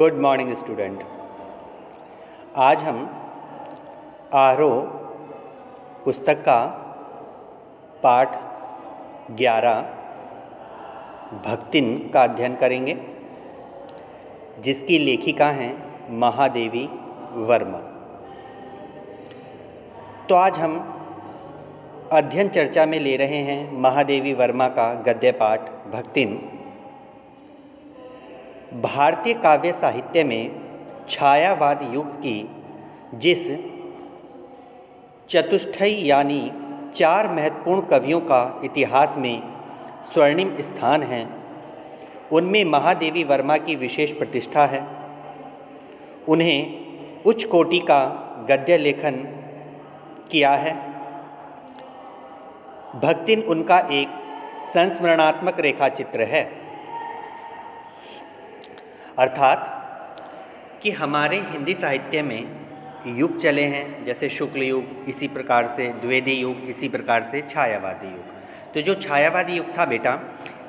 Good morning student. आज हम आरोह पुस्तक का पाठ 11 भक्तिन का अध्ययन करेंगे, जिसकी लेखिका हैं महादेवी वर्मा। तो आज हम अध्ययन चर्चा में ले रहे हैं महादेवी वर्मा का गद्य पाठ भक्तिन। भारतीय काव्य साहित्य में छायावाद युग की जिस चतुष्टय यानी 4 महत्वपूर्ण कवियों का इतिहास में स्वर्णिम स्थान है, उनमें महादेवी वर्मा की विशेष प्रतिष्ठा है। उन्हें उच्च कोटि का गद्य लेखन किया है। भक्तिन उनका एक संस्मरणात्मक रेखाचित्र है, अर्थात कि हमारे हिंदी साहित्य में युग चले हैं, जैसे शुक्ल युग, इसी प्रकार से द्विवेदी युग, इसी प्रकार से छायावादी युग। तो जो छायावादी युग था बेटा,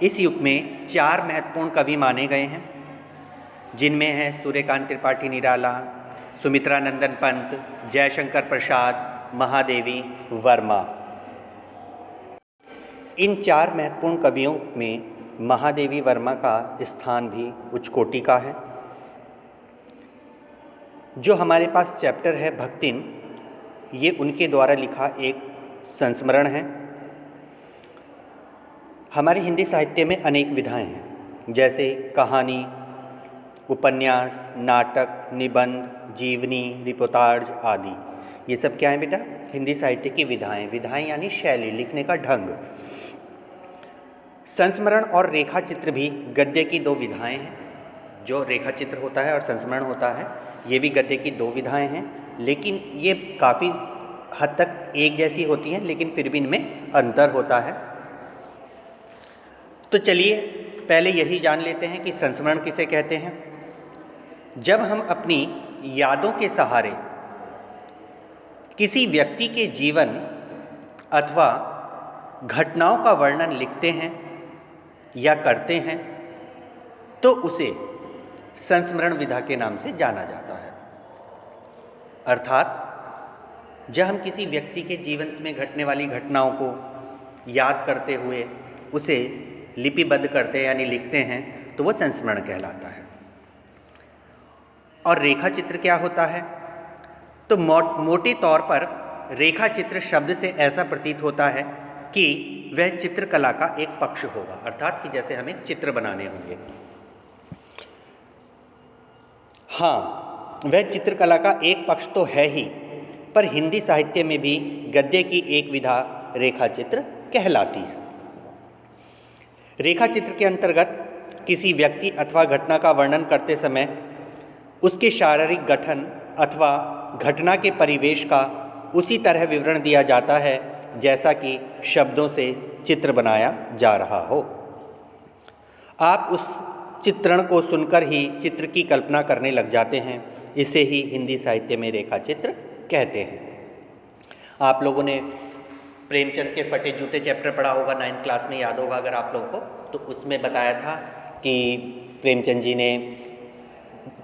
इस युग में 4 महत्वपूर्ण कवि माने गए हैं, जिनमें हैं सूर्यकांत त्रिपाठी निराला, सुमित्रा नंदन पंत, जयशंकर प्रसाद, महादेवी वर्मा। इन 4 महत्वपूर्ण कवियों में महादेवी वर्मा का स्थान भी उच्च कोटि का है। जो हमारे पास चैप्टर है भक्तिन, ये उनके द्वारा लिखा एक संस्मरण है। हमारे हिंदी साहित्य में अनेक विधाएं हैं, जैसे कहानी, उपन्यास, नाटक, निबंध, जीवनी, रिपोर्टाज आदि। ये सब क्या है बेटा? हिंदी साहित्य की विधाएं। विधाएं यानी शैली, लिखने का ढंग। संस्मरण और रेखा चित्र भी गद्य की 2 विधाएं हैं। जो रेखा चित्र होता है और संस्मरण होता है, ये भी गद्य की 2 विधाएं हैं, लेकिन ये काफ़ी हद तक एक जैसी होती हैं, लेकिन फिर भी इनमें अंतर होता है। तो चलिए पहले यही जान लेते हैं कि संस्मरण किसे कहते हैं। जब हम अपनी यादों के सहारे किसी व्यक्ति के जीवन अथवा घटनाओं का वर्णन लिखते हैं या करते हैं, तो उसे संस्मरण विधा के नाम से जाना जाता है। अर्थात जब हम किसी व्यक्ति के जीवन में घटने वाली घटनाओं को याद करते हुए उसे लिपिबद्ध करते हैं यानी लिखते हैं, तो वह संस्मरण कहलाता है। और रेखा चित्र क्या होता है? तो मोटे तौर पर रेखा चित्र शब्द से ऐसा प्रतीत होता है कि वह चित्रकला का एक पक्ष होगा, अर्थात कि जैसे हमें चित्र बनाने होंगे। हाँ, वह चित्रकला का एक पक्ष तो है ही, पर हिंदी साहित्य में भी गद्य की एक विधा रेखा चित्र कहलाती है। रेखा चित्र के अंतर्गत किसी व्यक्ति अथवा घटना का वर्णन करते समय उसके शारीरिक गठन अथवा घटना के परिवेश का उसी तरह विवरण दिया जाता है जैसा कि शब्दों से चित्र बनाया जा रहा हो। आप उस चित्रण को सुनकर ही चित्र की कल्पना करने लग जाते हैं। इसे ही हिंदी साहित्य में रेखा चित्र कहते हैं। आप लोगों ने प्रेमचंद के फटे जूते चैप्टर पढ़ा होगा, 9th क्लास में, याद होगा अगर आप लोगों को। तो उसमें बताया था कि प्रेमचंद जी ने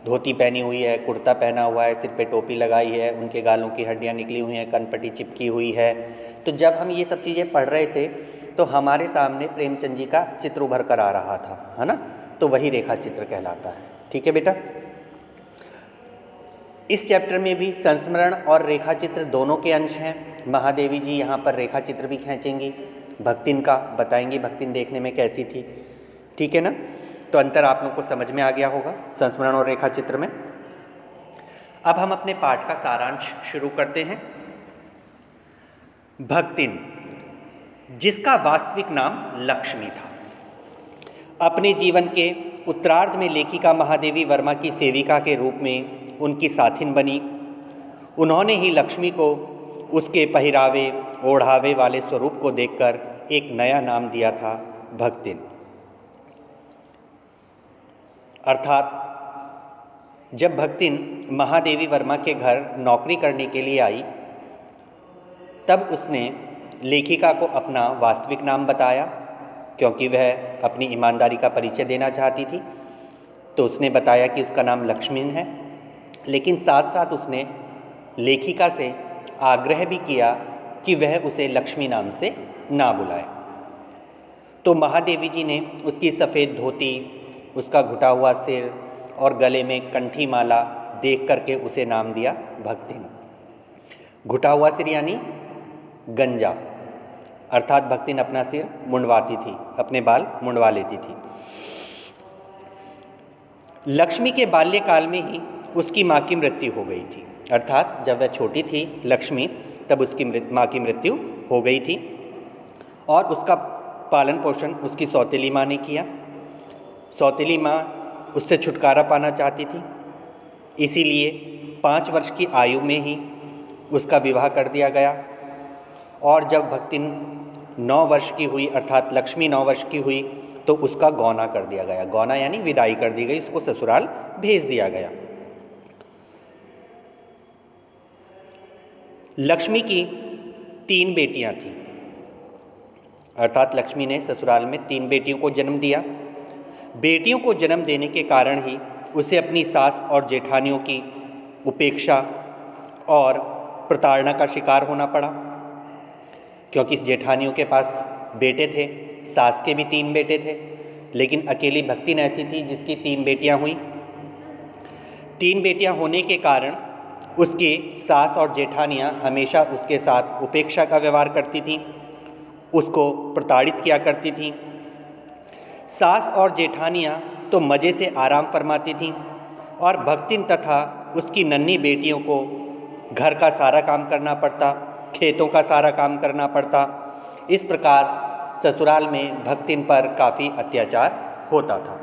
धोती पहनी हुई है, कुर्ता पहना हुआ है, सिर पे टोपी लगाई है, उनके गालों की हड्डियाँ निकली हुई हैं, कनपट्टी चिपकी हुई है। तो जब हम ये सब चीज़ें पढ़ रहे थे तो हमारे सामने प्रेमचंद जी का चित्र उभर कर आ रहा था, है ना? तो वही रेखा चित्र कहलाता है। ठीक है बेटा। इस चैप्टर में भी संस्मरण और रेखा चित्र दोनों के अंश हैं। महादेवी जी यहाँ पर रेखा चित्र भी खींचेंगी, भक्तिन का बताएंगी भक्तिन देखने में कैसी थी। ठीक है ना? तो अंतर आप लोगों को समझ में आ गया होगा संस्मरण और रेखा चित्र में। अब हम अपने पाठ का सारांश शुरू करते हैं। भक्तिन, जिसका वास्तविक नाम लक्ष्मी था, अपने जीवन के उत्तरार्ध में लेखिका महादेवी वर्मा की सेविका के रूप में उनकी साथिन बनी। उन्होंने ही लक्ष्मी को उसके पहरावे ओढ़ावे वाले स्वरूप को देखकर एक नया नाम दिया था, भक्तिन। अर्थात जब भक्तिन महादेवी वर्मा के घर नौकरी करने के लिए आई, तब उसने लेखिका को अपना वास्तविक नाम बताया, क्योंकि वह अपनी ईमानदारी का परिचय देना चाहती थी। तो उसने बताया कि उसका नाम लक्ष्मी है, लेकिन साथ साथ उसने लेखिका से आग्रह भी किया कि वह उसे लक्ष्मी नाम से ना बुलाए। तो महादेवी जी ने उसकी सफ़ेद धोती, उसका घुटा हुआ सिर और गले में कंठी माला देख करके उसे नाम दिया भक्तिन। घुटा हुआ सिर यानी गंजा, अर्थात भक्तिन अपना सिर मुंडवाती थी, अपने बाल मुंडवा लेती थी। लक्ष्मी के बाल्यकाल में ही उसकी माँ की मृत्यु हो गई थी, अर्थात जब वह छोटी थी लक्ष्मी, तब उसकी माँ की मृत्यु हो गई थी और उसका पालन पोषण उसकी सौतेली माँ ने किया। सौतेली माँ उससे छुटकारा पाना चाहती थी, इसीलिए 5 वर्ष की आयु में ही उसका विवाह कर दिया गया। और जब भक्तिन 9 वर्ष की हुई, अर्थात लक्ष्मी 9 वर्ष की हुई, तो उसका गौना कर दिया गया। गौना यानी विदाई कर दी गई, उसको ससुराल भेज दिया गया। लक्ष्मी की 3 बेटियां थीं, अर्थात लक्ष्मी ने ससुराल में 3 बेटियों को जन्म दिया। बेटियों को जन्म देने के कारण ही उसे अपनी सास और जेठानियों की उपेक्षा और प्रताड़ना का शिकार होना पड़ा, क्योंकि इस जेठानियों के पास बेटे थे, सास के भी 3 बेटे थे, लेकिन अकेली भक्तिन ऐसी थी जिसकी 3 बेटियां हुई। 3 बेटियां होने के कारण उसकी सास और जेठानियां हमेशा उसके साथ उपेक्षा का व्यवहार करती थीं, उसको प्रताड़ित किया करती थीं। सास और जेठानियां तो मज़े से आराम फरमाती थीं और भक्तिन तथा उसकी नन्ही बेटियों को घर का सारा काम करना पड़ता, खेतों का सारा काम करना पड़ता। इस प्रकार ससुराल में भक्तिन पर काफ़ी अत्याचार होता था।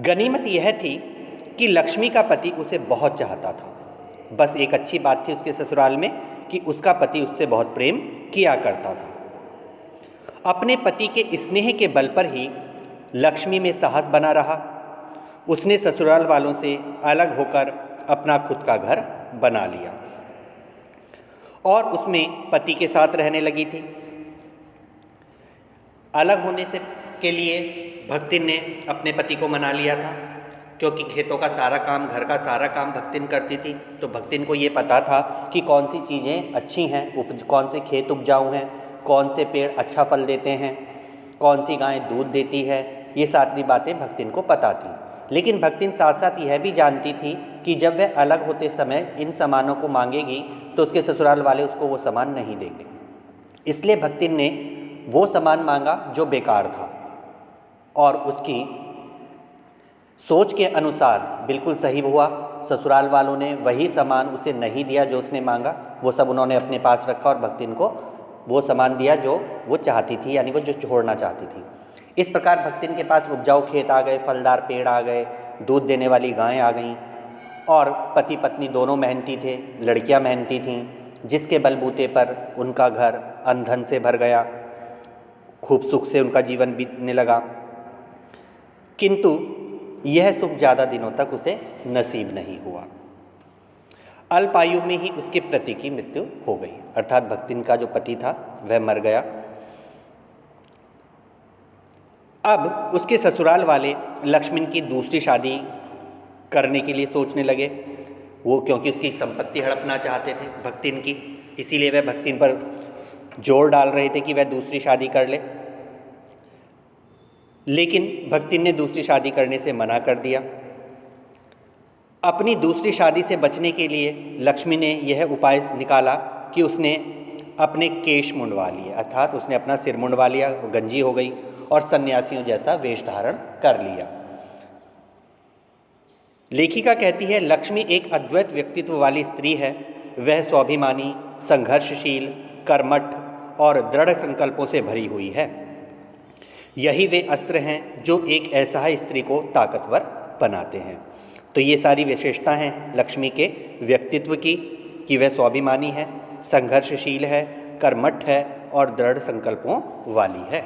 गनीमत यह थी कि लक्ष्मी का पति उसे बहुत चाहता था। बस एक अच्छी बात थी उसके ससुराल में कि उसका पति उससे बहुत प्रेम किया करता था। अपने पति के स्नेह के बल पर ही लक्ष्मी में साहस बना रहा। उसने ससुराल वालों से अलग होकर अपना खुद का घर बना लिया और उसमें पति के साथ रहने लगी थी। अलग होने से के लिए भक्तिन ने अपने पति को मना लिया था, क्योंकि खेतों का सारा काम, घर का सारा काम भक्तिन करती थी। तो भक्तिन को ये पता था कि कौन सी चीज़ें अच्छी हैं, कौन से खेत उपजाऊ हैं, कौन से पेड़ अच्छा फल देते हैं, कौन सी गाय दूध देती है, ये सारी बातें भक्तिन को पता थी। लेकिन भक्तिन साथ साथ यह भी जानती थी कि जब वह अलग होते समय इन सामानों को मांगेगी तो उसके ससुराल वाले उसको वो सामान नहीं देंगे। इसलिए भक्तिन ने वो सामान मांगा जो बेकार था और उसकी सोच के अनुसार बिल्कुल सही हुआ। ससुराल वालों ने वही सामान उसे नहीं दिया जो उसने मांगा, वो सब उन्होंने अपने पास रखा और भक्तिन को वो सामान दिया जो वो चाहती थी, यानी वो जो छोड़ना चाहती थी। इस प्रकार भक्तिन के पास उपजाऊ खेत आ गए, फलदार पेड़ आ गए, दूध देने वाली गायें आ गईं और पति पत्नी दोनों मेहनती थे, लड़कियां मेहनती थीं, जिसके बलबूते पर उनका घर अन्न धन से भर गया, खूब सुख से उनका जीवन बीतने लगा। किंतु यह सुख ज़्यादा दिनों तक उसे नसीब नहीं हुआ। अल्प आयु में ही उसके पति की मृत्यु हो गई, अर्थात भक्तिन का जो पति था वह मर गया। अब उसके ससुराल वाले लक्ष्मण की दूसरी शादी करने के लिए सोचने लगे। वो क्योंकि उसकी संपत्ति हड़पना चाहते थे भक्तिन की, इसीलिए वह भक्तिन पर जोर डाल रहे थे कि वह दूसरी शादी कर ले। लेकिन भक्तिन ने दूसरी शादी करने से मना कर दिया। अपनी दूसरी शादी से बचने के लिए लक्ष्मी ने यह उपाय निकाला कि उसने अपने केश मुंडवा लिए, अर्थात उसने अपना सिर मुंडवा लिया, वो गंजी हो गई और सन्यासियों जैसा वेश धारण कर लिया। लेखिका कहती है, लक्ष्मी एक अद्वैत व्यक्तित्व वाली स्त्री है। वह स्वाभिमानी, संघर्षशील, कर्मठ और दृढ़ संकल्पों से भरी हुई है। यही वे अस्त्र हैं जो एक असहाय स्त्री को ताकतवर बनाते हैं। तो ये सारी विशेषता हैं लक्ष्मी के व्यक्तित्व की कि वह स्वाभिमानी है, संघर्षशील है, कर्मठ है और दृढ़ संकल्पों वाली है।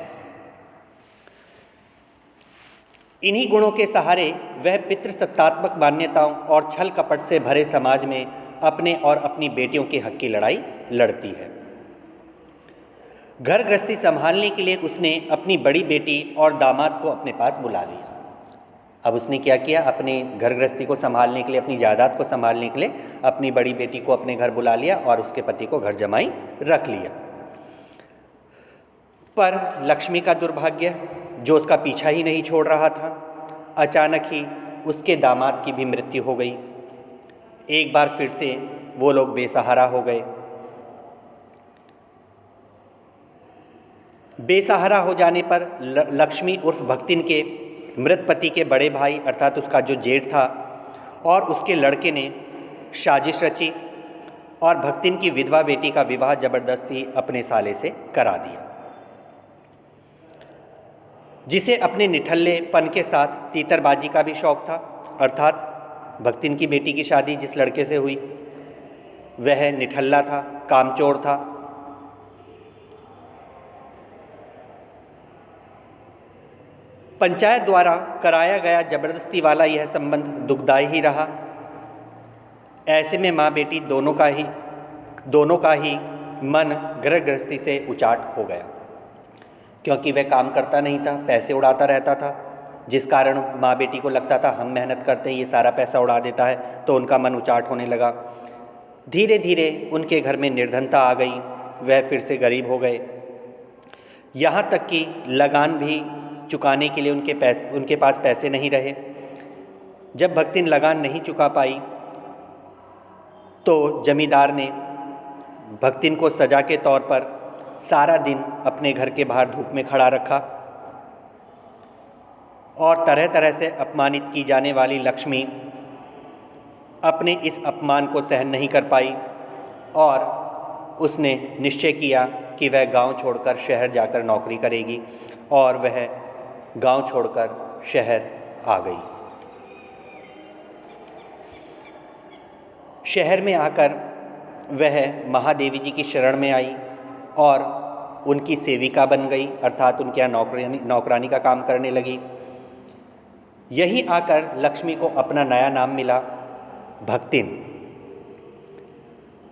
इन्हीं गुणों के सहारे वह पितृसत्तात्मक मान्यताओं और छल कपट से भरे समाज में अपने और अपनी बेटियों के हक की लड़ाई लड़ती है। घर गृहस्थी संभालने के लिए उसने अपनी बड़ी बेटी और दामाद को अपने पास बुला लिया। अब उसने क्या किया, अपने घर गृहस्थी को संभालने के लिए, अपनी जायदाद को संभालने के लिए अपनी बड़ी बेटी को अपने घर बुला लिया और उसके पति को घर जमाई रख लिया। पर लक्ष्मी का दुर्भाग्य, जो उसका पीछा ही नहीं छोड़ रहा था, अचानक ही उसके दामाद की भी मृत्यु हो गई। एक बार फिर से वो लोग बेसहारा हो गए। बेसहारा हो जाने पर लक्ष्मी उर्फ भक्तिन के मृत पति के बड़े भाई अर्थात उसका जो जेठ था और उसके लड़के ने साजिश रची और भक्तिन की विधवा बेटी का विवाह जबरदस्ती अपने साले से करा दिया, जिसे अपने निठल्लेपन के साथ तीतरबाजी का भी शौक था। अर्थात भक्तिन की बेटी की शादी जिस लड़के से हुई वह निठल्ला था, कामचोर था। पंचायत द्वारा कराया गया जबरदस्ती वाला यह संबंध दुखदायी ही रहा। ऐसे में माँ बेटी दोनों का ही मन घर गृहस्थी से उचाट हो गया, क्योंकि वह काम करता नहीं था, पैसे उड़ाता रहता था, जिस कारण माँ बेटी को लगता था हम मेहनत करते हैं, ये सारा पैसा उड़ा देता है, तो उनका मन उचाट होने लगा। धीरे धीरे उनके घर में निर्धनता आ गई, वह फिर से गरीब हो गए। यहाँ तक कि लगान भी चुकाने के लिए उनके पास पैसे नहीं रहे। जब भक्तिन लगान नहीं चुका पाई तो जमींदार ने भक्तिन को सजा के तौर पर सारा दिन अपने घर के बाहर धूप में खड़ा रखा और तरह तरह से अपमानित की जाने वाली लक्ष्मी अपने इस अपमान को सहन नहीं कर पाई और उसने निश्चय किया कि वह गांव छोड़कर शहर जाकर नौकरी करेगी और वह गांव छोड़कर शहर आ गई। शहर में आकर वह महादेवी जी की शरण में आई और उनकी सेविका बन गई, अर्थात उनके यहाँ नौकरानी का काम करने लगी। यही आकर लक्ष्मी को अपना नया नाम मिला, भक्तिन।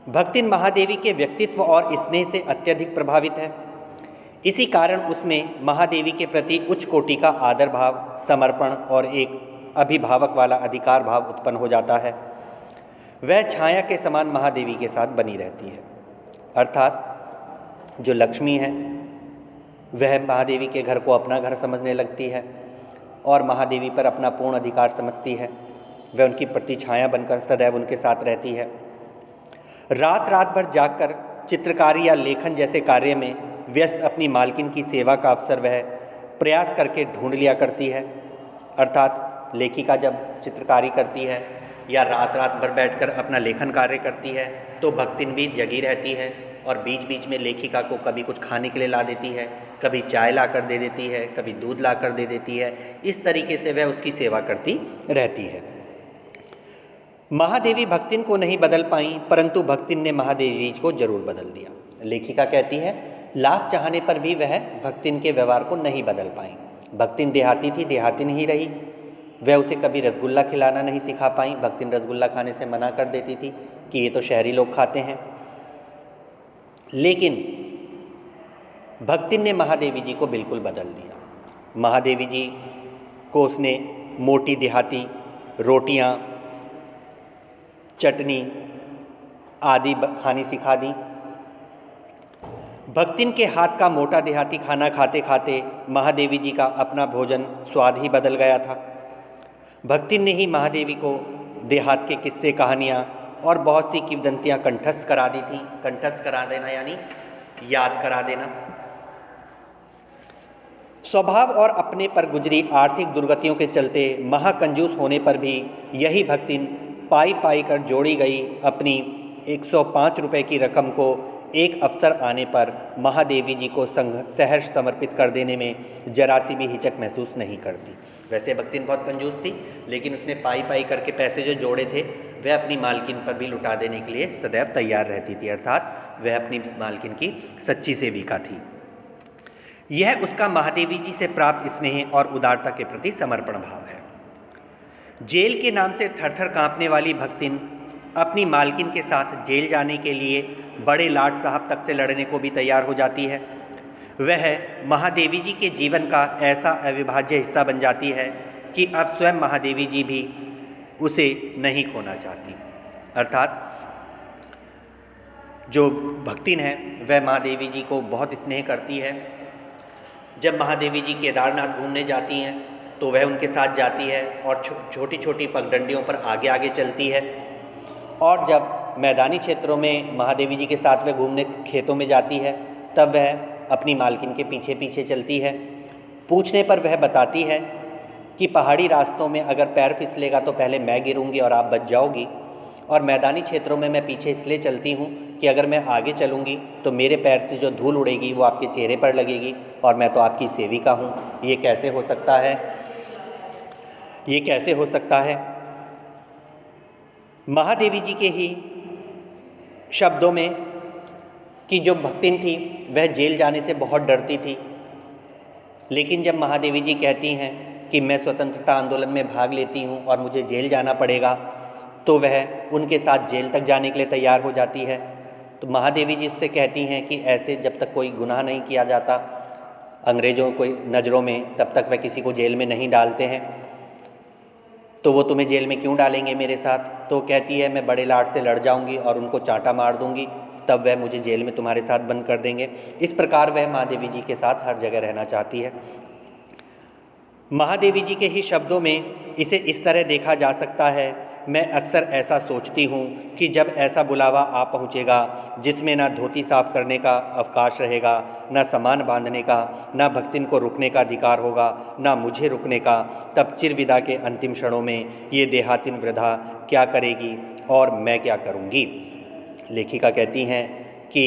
भक्तिन महादेवी के व्यक्तित्व और स्नेह से अत्यधिक प्रभावित है। इसी कारण उसमें महादेवी के प्रति उच्च कोटि का आदर भाव, समर्पण और एक अभिभावक वाला अधिकार भाव उत्पन्न हो जाता है। वह छाया के समान महादेवी के साथ बनी रहती है। अर्थात जो लक्ष्मी है वह महादेवी के घर को अपना घर समझने लगती है और महादेवी पर अपना पूर्ण अधिकार समझती है। वह उनकी प्रति छाया बनकर सदैव उनके साथ रहती है। रात रात भर जागकर चित्रकारी या लेखन जैसे कार्य में व्यस्त अपनी मालकिन की सेवा का अवसर वह प्रयास करके ढूंढ लिया करती है। अर्थात लेखिका जब चित्रकारी करती है या रात रात भर बैठकर अपना लेखन कार्य करती है तो भक्तिन भी जगी रहती है और बीच बीच में लेखिका को कभी कुछ खाने के लिए ला देती है, कभी चाय ला कर दे देती है, कभी दूध ला कर दे देती है। इस तरीके से वह उसकी सेवा करती रहती है। महादेवी भक्तिन को नहीं बदल पाई, परंतु भक्तिन ने महादेवी को जरूर बदल दिया। लेखिका कहती है लाख चाहने पर भी वह भक्तिन के व्यवहार को नहीं बदल पाई। भक्तिन देहाती थी, देहातिन ही रही। वह उसे कभी रसगुल्ला खिलाना नहीं सिखा पाई। भक्तिन रसगुल्ला खाने से मना कर देती थी कि ये तो शहरी लोग खाते हैं। लेकिन भक्तिन ने महादेवी जी को बिल्कुल बदल दिया। महादेवी जी को उसने मोटी देहाती रोटियां, चटनी आदि खानी सिखा दी। भक्तिन के हाथ का मोटा देहाती खाना खाते खाते महादेवी जी का अपना भोजन स्वाद ही बदल गया था। भक्तिन ने ही महादेवी को देहात के किस्से, कहानियाँ और बहुत सी किंवदंतियाँ कंठस्थ करा दी थी। कंठस्थ करा देना यानी याद करा देना। स्वभाव और अपने पर गुजरी आर्थिक दुर्गतियों के चलते महाकंजूस होने पर भी यही भक्तिन पाई पाई कर जोड़ी गई अपनी 105 रुपये की रकम को एक अवसर आने पर महादेवी जी को सहर्ष समर्पित कर देने में जरा सी भी हिचक महसूस नहीं करती। वैसे भक्तिन बहुत कंजूस थी, लेकिन उसने पाई पाई करके पैसे जो जोड़े थे वह अपनी मालकिन पर भी लुटा देने के लिए सदैव तैयार रहती थी। अर्थात वह अपनी मालकिन की सच्ची सेविका थी। यह उसका महादेवी जी से प्राप्त स्नेह और उदारता के प्रति समर्पण भाव है। जेल के नाम से थरथर कांपने वाली भक्तिन अपनी मालकिन के साथ जेल जाने के लिए बड़े लाट साहब तक से लड़ने को भी तैयार हो जाती है। वह महादेवी जी के जीवन का ऐसा अविभाज्य हिस्सा बन जाती है कि अब स्वयं महादेवी जी भी उसे नहीं खोना चाहती। अर्थात जो भक्तिन है वह महादेवी जी को बहुत स्नेह करती है। जब महादेवी जी केदारनाथ घूमने जाती हैं तो वह उनके साथ जाती है और छोटी छोटी पगडंडियों पर आगे आगे चलती है। और जब मैदानी क्षेत्रों में महादेवी जी के साथ वह घूमने खेतों में जाती है तब वह अपनी मालकिन के पीछे पीछे चलती है। पूछने पर वह बताती है कि पहाड़ी रास्तों में अगर पैर फिसलेगा तो पहले मैं गिरूंगी और आप बच जाओगी, और मैदानी क्षेत्रों में मैं पीछे इसलिए चलती हूँ कि अगर मैं आगे चलूँगी तो मेरे पैर से जो धूल उड़ेगी वो आपके चेहरे पर लगेगी और मैं तो आपकी सेविका हूँ। ये कैसे हो सकता है? ये कैसे हो सकता है? महादेवी जी के ही शब्दों में कि जो भक्तिन थी वह जेल जाने से बहुत डरती थी, लेकिन जब महादेवी जी कहती हैं कि मैं स्वतंत्रता आंदोलन में भाग लेती हूँ और मुझे जेल जाना पड़ेगा, तो वह उनके साथ जेल तक जाने के लिए तैयार हो जाती है। तो महादेवी जी इससे कहती हैं कि ऐसे जब तक कोई गुनाह नहीं किया जाता अंग्रेज़ों को नज़रों में, तब तक वह किसी को जेल में नहीं डालते हैं, तो वो तुम्हें जेल में क्यों डालेंगे मेरे साथ? तो कहती है मैं बड़े लाट से लड़ जाऊंगी और उनको चांटा मार दूंगी, तब वह मुझे जेल में तुम्हारे साथ बंद कर देंगे। इस प्रकार वह महादेवी जी के साथ हर जगह रहना चाहती है। महादेवी जी के ही शब्दों में इसे इस तरह देखा जा सकता है, मैं अक्सर ऐसा सोचती हूँ कि जब ऐसा बुलावा आ पहुँचेगा जिसमें ना धोती साफ करने का अवकाश रहेगा, ना सामान बांधने का, ना भक्तिन को रुकने का अधिकार होगा, ना मुझे रुकने का, तब चिरविदा के अंतिम क्षणों में ये देहातिन वृद्धा क्या करेगी और मैं क्या करूँगी। लेखिका कहती हैं कि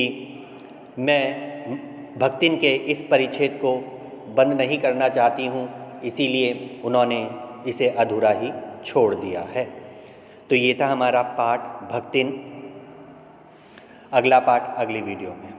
मैं भक्तिन के इस परिच्छेद को बंद नहीं करना चाहती हूँ, इसीलिए उन्होंने इसे अधूरा ही छोड़ दिया है। तो ये था हमारा पाठ भक्तिन। अगला पाठ अगली वीडियो में।